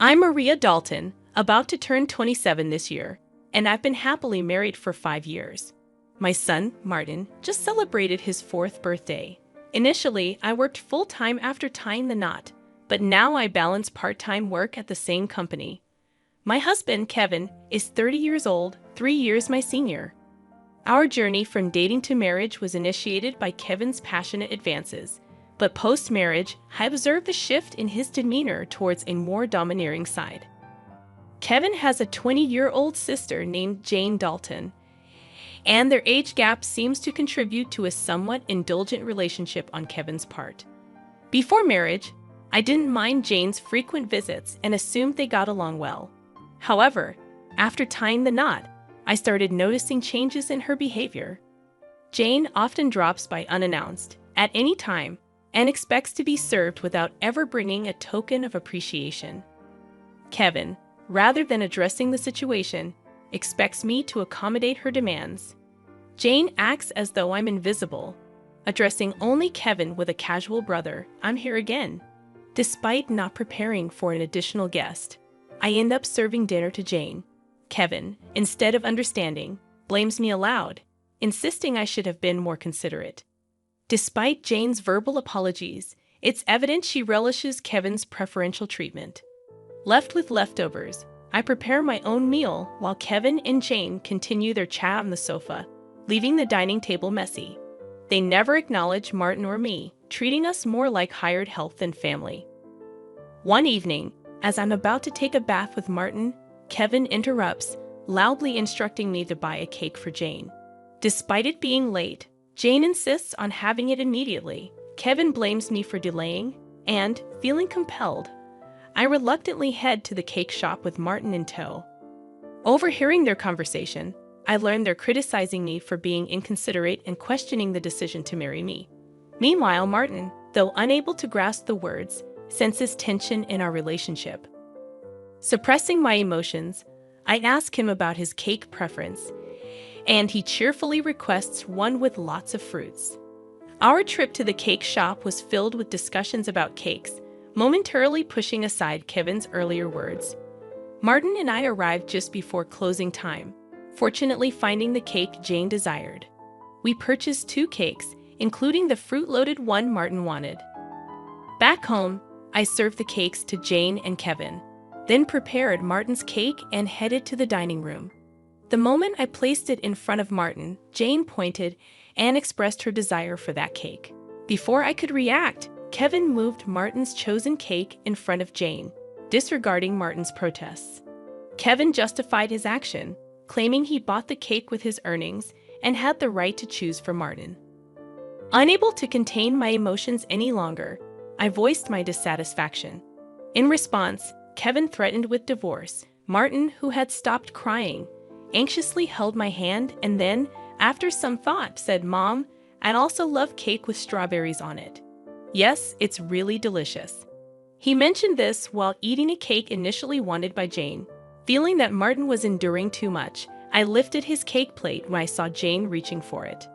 I'm Maria Dalton, about to turn 27 this year, and I've been happily married for 5 years. My son, Martin, just celebrated his 4th birthday. Initially, I worked full-time after tying the knot, but now I balance part-time work at the same company. My husband, Kevin, is 30 years old, 3 years my senior. Our journey from dating to marriage was initiated by Kevin's passionate advances, but post-marriage, I observed the shift in his demeanor towards a more domineering side. Kevin has a 20-year-old sister named Jane Dalton, and their age gap seems to contribute to a somewhat indulgent relationship on Kevin's part. Before marriage, I didn't mind Jane's frequent visits and assumed they got along well. However, after tying the knot, I started noticing changes in her behavior. Jane often drops by unannounced, at any time, and expects to be served without ever bringing a token of appreciation. Kevin, rather than addressing the situation, expects me to accommodate her demands. Jane acts as though I'm invisible, addressing only Kevin with a casual "brother, I'm here again." Despite not preparing for an additional guest, I end up serving dinner to Jane. Kevin, instead of understanding, blames me aloud, insisting I should have been more considerate. Despite Jane's verbal apologies, it's evident she relishes Kevin's preferential treatment. Left with leftovers, I prepare my own meal while Kevin and Jane continue their chat on the sofa, leaving the dining table messy. They never acknowledge Martin or me, treating us more like hired help than family. One evening, as I'm about to take a bath with Martin, Kevin interrupts, loudly instructing me to buy a cake for Jane. Despite it being late, Jane insists on having it immediately. Kevin blames me for delaying, and, feeling compelled, I reluctantly head to the cake shop with Martin in tow. Overhearing their conversation, I learn they're criticizing me for being inconsiderate and questioning the decision to marry me. Meanwhile, Martin, though unable to grasp the words, senses tension in our relationship. Suppressing my emotions, I ask him about his cake preference, and he cheerfully requests one with lots of fruits. Our trip to the cake shop was filled with discussions about cakes, momentarily pushing aside Kevin's earlier words. Martin and I arrived just before closing time, fortunately finding the cake Jane desired. We purchased 2 cakes, including the fruit-loaded one Martin wanted. Back home, I served the cakes to Jane and Kevin, then prepared Martin's cake and headed to the dining room. The moment I placed it in front of Martin, Jane pointed and expressed her desire for that cake. Before I could react, Kevin moved Martin's chosen cake in front of Jane, disregarding Martin's protests. Kevin justified his action, claiming he bought the cake with his earnings and had the right to choose for Martin. Unable to contain my emotions any longer, I voiced my dissatisfaction. In response, Kevin threatened with divorce. Martin, who had stopped crying, anxiously held my hand and then, after some thought, said, "Mom, I'd also love cake with strawberries on it. Yes, it's really delicious." He mentioned this while eating a cake initially wanted by Jane. Feeling that Martin was enduring too much, I lifted his cake plate when I saw Jane reaching for it.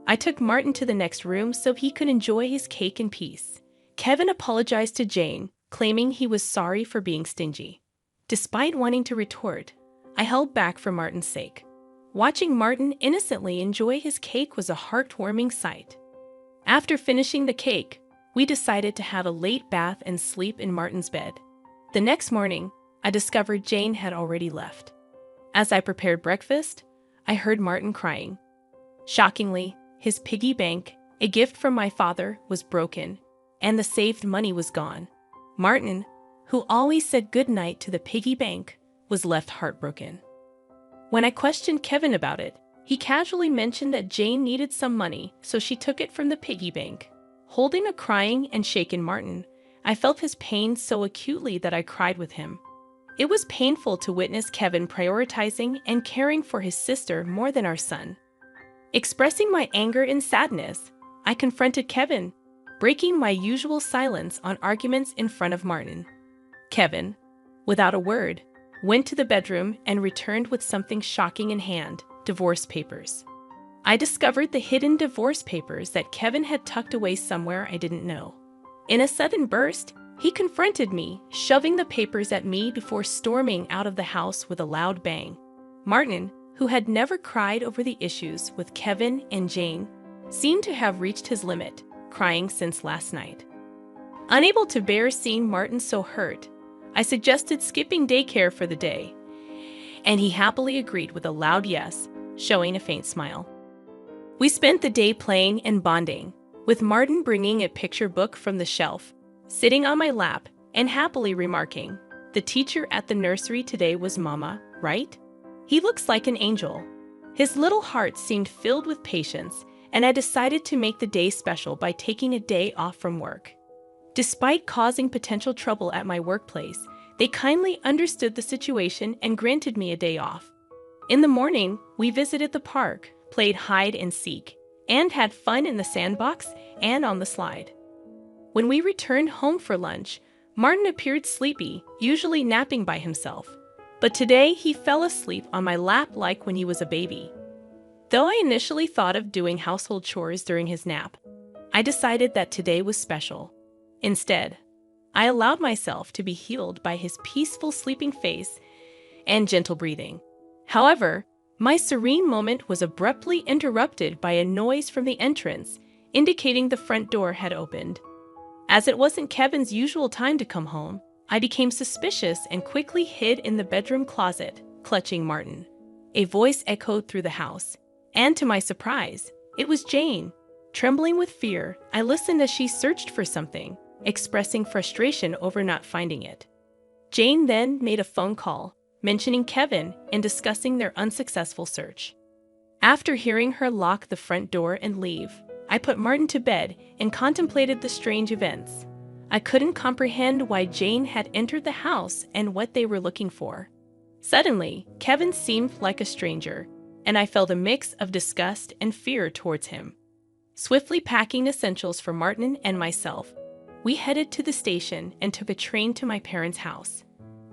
I took Martin to the next room so he could enjoy his cake in peace. Kevin apologized to Jane, claiming he was sorry for being stingy. Despite wanting to retort, I held back for Martin's sake. Watching Martin innocently enjoy his cake was a heartwarming sight. After finishing the cake, we decided to have a late bath and sleep in Martin's bed. The next morning, I discovered Jane had already left. As I prepared breakfast, I heard Martin crying. Shockingly, his piggy bank, a gift from my father, was broken, and the saved money was gone. Martin, who always said goodnight to the piggy bank, was left heartbroken. When I questioned Kevin about it, he casually mentioned that Jane needed some money, so she took it from the piggy bank. Holding a crying and shaken Martin, I felt his pain so acutely that I cried with him. It was painful to witness Kevin prioritizing and caring for his sister more than our son. Expressing my anger and sadness, I confronted Kevin, breaking my usual silence on arguments in front of Martin. Kevin, without a word, went to the bedroom and returned with something shocking in hand: divorce papers. I discovered the hidden divorce papers that Kevin had tucked away somewhere I didn't know. In a sudden burst, He confronted me, shoving the papers at me before storming out of the house with a loud bang. Martin, who had never cried over the issues with Kevin and Jane, seemed to have reached his limit, crying since last night. Unable to bear seeing Martin so hurt, I suggested skipping daycare for the day, and he happily agreed with a loud yes, showing a faint smile. We spent the day playing and bonding, with Martin bringing a picture book from the shelf, sitting on my lap, and happily remarking, "The teacher at the nursery today was Mama, right? He looks like an angel." His little heart seemed filled with patience, and I decided to make the day special by taking a day off from work. Despite causing potential trouble at my workplace, they kindly understood the situation and granted me a day off. In the morning, we visited the park, played hide and seek, and had fun in the sandbox and on the slide. When we returned home for lunch, Martin appeared sleepy, usually napping by himself. But today he fell asleep on my lap like when he was a baby. Though I initially thought of doing household chores during his nap, I decided that today was special. Instead, I allowed myself to be healed by his peaceful sleeping face and gentle breathing. However, my serene moment was abruptly interrupted by a noise from the entrance, indicating the front door had opened. As it wasn't Kevin's usual time to come home, I became suspicious and quickly hid in the bedroom closet, clutching Martin. A voice echoed through the house, and to my surprise, it was Jane. Trembling with fear, I listened as she searched for something, expressing frustration over not finding it. Jane then made a phone call, mentioning Kevin and discussing their unsuccessful search. After hearing her lock the front door and leave, I put Martin to bed and contemplated the strange events. I couldn't comprehend why Jane had entered the house and what they were looking for. Suddenly, Kevin seemed like a stranger, and I felt a mix of disgust and fear towards him. Swiftly packing essentials for Martin and myself, we headed to the station and took a train to my parents' house.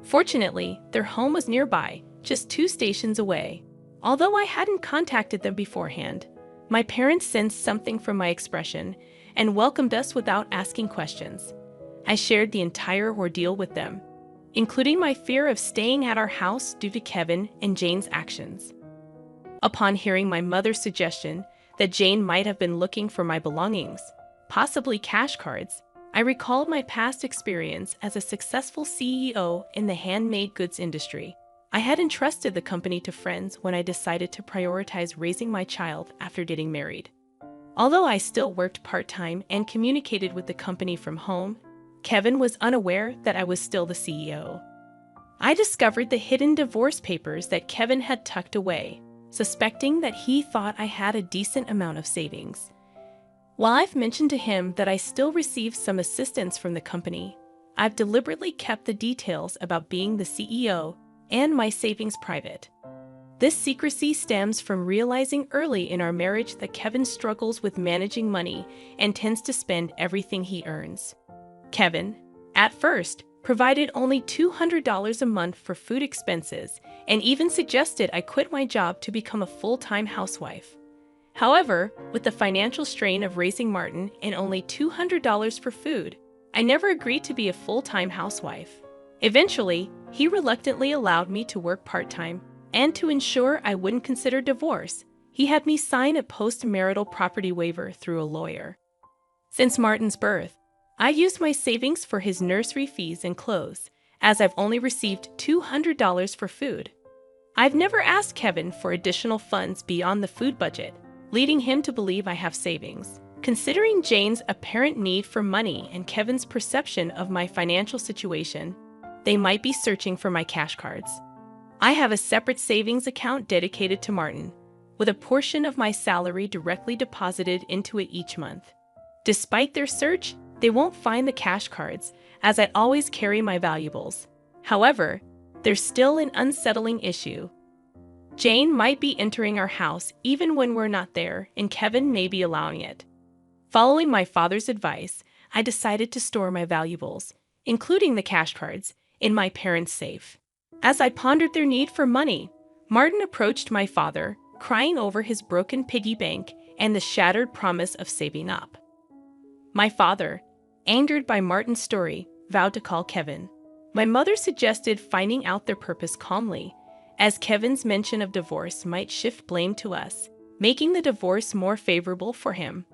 Fortunately, their home was nearby, just 2 stations away. Although I hadn't contacted them beforehand, my parents sensed something from my expression and welcomed us without asking questions. I shared the entire ordeal with them, including my fear of staying at our house due to Kevin and Jane's actions. Upon hearing my mother's suggestion that Jane might have been looking for my belongings, possibly cash cards, I recalled my past experience as a successful CEO in the handmade goods industry. I had entrusted the company to friends when I decided to prioritize raising my child after getting married. Although I still worked part-time and communicated with the company from home, Kevin was unaware that I was still the CEO. I discovered the hidden divorce papers that Kevin had tucked away, suspecting that he thought I had a decent amount of savings. While I've mentioned to him that I still received some assistance from the company, I've deliberately kept the details about being the CEO and my savings private. This secrecy stems from realizing early in our marriage that Kevin struggles with managing money and tends to spend everything he earns. Kevin, at first, provided only $200 a month for food expenses and even suggested I quit my job to become a full-time housewife. However, with the financial strain of raising Martin and only $200 for food, I never agreed to be a full-time housewife. Eventually, he reluctantly allowed me to work part-time, and to ensure I wouldn't consider divorce, he had me sign a post-marital property waiver through a lawyer. Since Martin's birth, I used my savings for his nursery fees and clothes, as I've only received $200 for food. I've never asked Kevin for additional funds beyond the food budget, leading him to believe I have savings. Considering Jane's apparent need for money and Kevin's perception of my financial situation, they might be searching for my cash cards. I have a separate savings account dedicated to Martin, with a portion of my salary directly deposited into it each month. Despite their search, they won't find the cash cards, as I always carry my valuables. However, there's still an unsettling issue. Jane might be entering our house even when we're not there, and Kevin may be allowing it. Following my father's advice, I decided to store my valuables, including the cash cards, in my parents' safe. As I pondered their need for money, Martin approached my father, crying over his broken piggy bank and the shattered promise of saving up. My father, angered by Martin's story, vowed to call Kevin. My mother suggested finding out their purpose calmly, as Kevin's mention of divorce might shift blame to us, making the divorce more favorable for him.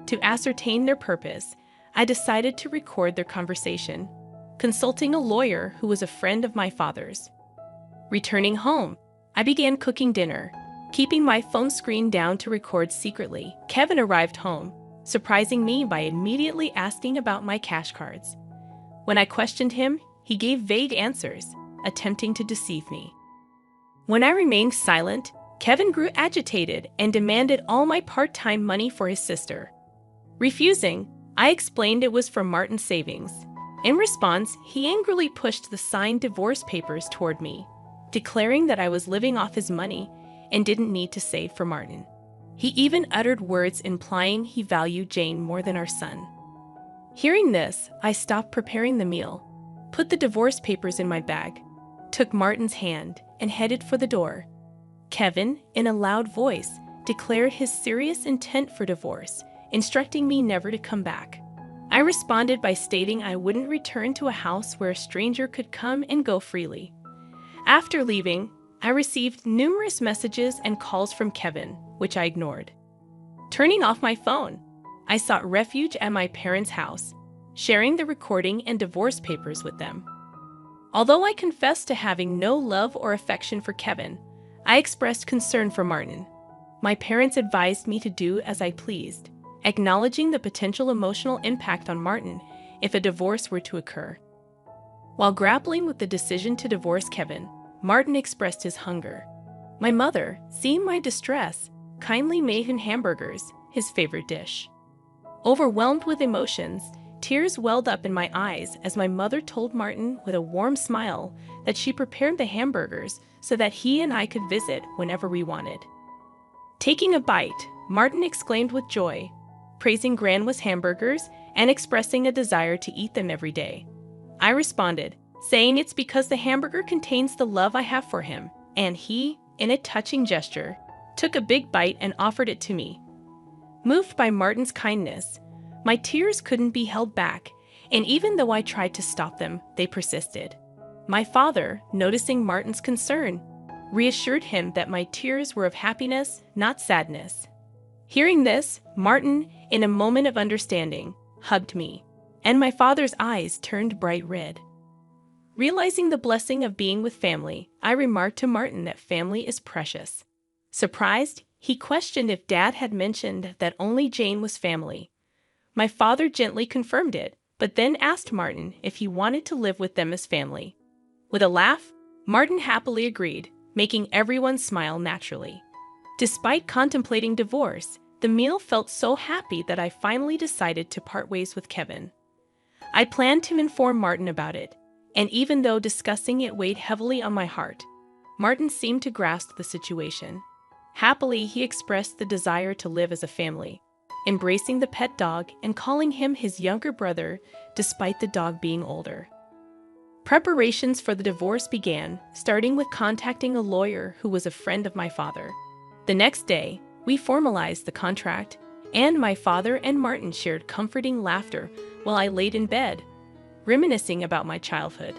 To ascertain their purpose, I decided to record their conversation, consulting a lawyer who was a friend of my father's. Returning home, I began cooking dinner, keeping my phone screen down to record secretly. Kevin arrived home, surprising me by immediately asking about my cash cards. When I questioned him, he gave vague answers, attempting to deceive me. When I remained silent, Kevin grew agitated and demanded all my part-time money for his sister. Refusing, I explained it was from Martin's savings. In response, he angrily pushed the signed divorce papers toward me, declaring that I was living off his money and didn't need to save for Martin. He even uttered words implying he valued Jane more than our son. Hearing this, I stopped preparing the meal, put the divorce papers in my bag, took Martin's hand, and headed for the door. Kevin, in a loud voice, declared his serious intent for divorce, instructing me never to come back. I responded by stating I wouldn't return to a house where a stranger could come and go freely. After leaving, I received numerous messages and calls from Kevin, which I ignored. Turning off my phone, I sought refuge at my parents' house, sharing the recording and divorce papers with them. Although I confessed to having no love or affection for Kevin, I expressed concern for Martin. My parents advised me to do as I pleased, acknowledging the potential emotional impact on Martin if a divorce were to occur. While grappling with the decision to divorce Kevin, Martin expressed his hunger. My mother, seeing my distress, kindly made him hamburgers, his favorite dish. Overwhelmed with emotions, tears welled up in my eyes as my mother told Martin with a warm smile that she prepared the hamburgers so that he and I could visit whenever we wanted. Taking a bite, Martin exclaimed with joy, praising Grandma's hamburgers and expressing a desire to eat them every day. I responded, saying it's because the hamburger contains the love I have for him, and he, in a touching gesture, took a big bite and offered it to me. Moved by Martin's kindness, my tears couldn't be held back, and even though I tried to stop them, they persisted. My father, noticing Martin's concern, reassured him that my tears were of happiness, not sadness. Hearing this, Martin, in a moment of understanding, hugged me, and my father's eyes turned bright red. Realizing the blessing of being with family, I remarked to Martin that family is precious. Surprised, he questioned if Dad had mentioned that only Jane was family. My father gently confirmed it, but then asked Martin if he wanted to live with them as family. With a laugh, Martin happily agreed, making everyone smile naturally. Despite contemplating divorce, the meal felt so happy that I finally decided to part ways with Kevin. I planned to inform Martin about it, and even though discussing it weighed heavily on my heart, Martin seemed to grasp the situation. Happily, he expressed the desire to live as a family, embracing the pet dog and calling him his younger brother despite the dog being older. Preparations for the divorce began, starting with contacting a lawyer who was a friend of my father. The next day, we formalized the contract, and my father and Martin shared comforting laughter while I laid in bed, reminiscing about my childhood.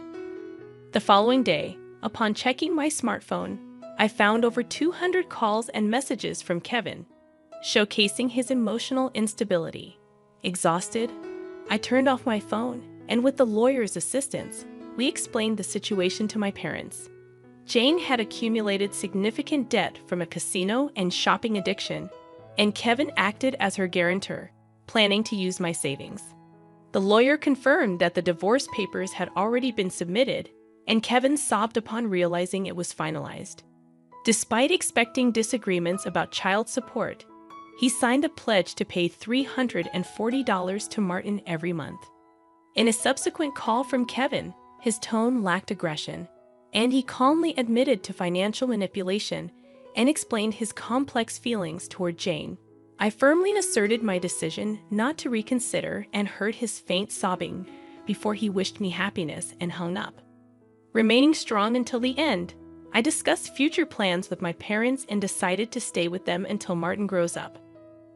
The following day, upon checking my smartphone, I found over 200 calls and messages from Kevin, showcasing his emotional instability. Exhausted, I turned off my phone, and with the lawyer's assistance, we explained the situation to my parents. Jane had accumulated significant debt from a casino and shopping addiction, and Kevin acted as her guarantor, planning to use my savings. The lawyer confirmed that the divorce papers had already been submitted, and Kevin sobbed upon realizing it was finalized. Despite expecting disagreements about child support, he signed a pledge to pay $340 to Martin every month. In a subsequent call from Kevin, his tone lacked aggression, and he calmly admitted to financial manipulation and explained his complex feelings toward Jane. I firmly asserted my decision not to reconsider and heard his faint sobbing before he wished me happiness and hung up. Remaining strong until the end, I discussed future plans with my parents and decided to stay with them until Martin grows up.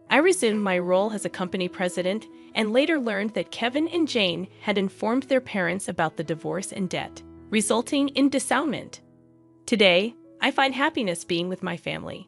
I resumed my role as a company president and later learned that Kevin and Jane had informed their parents about the divorce and debt, resulting in disownement. Today, I find happiness being with my family.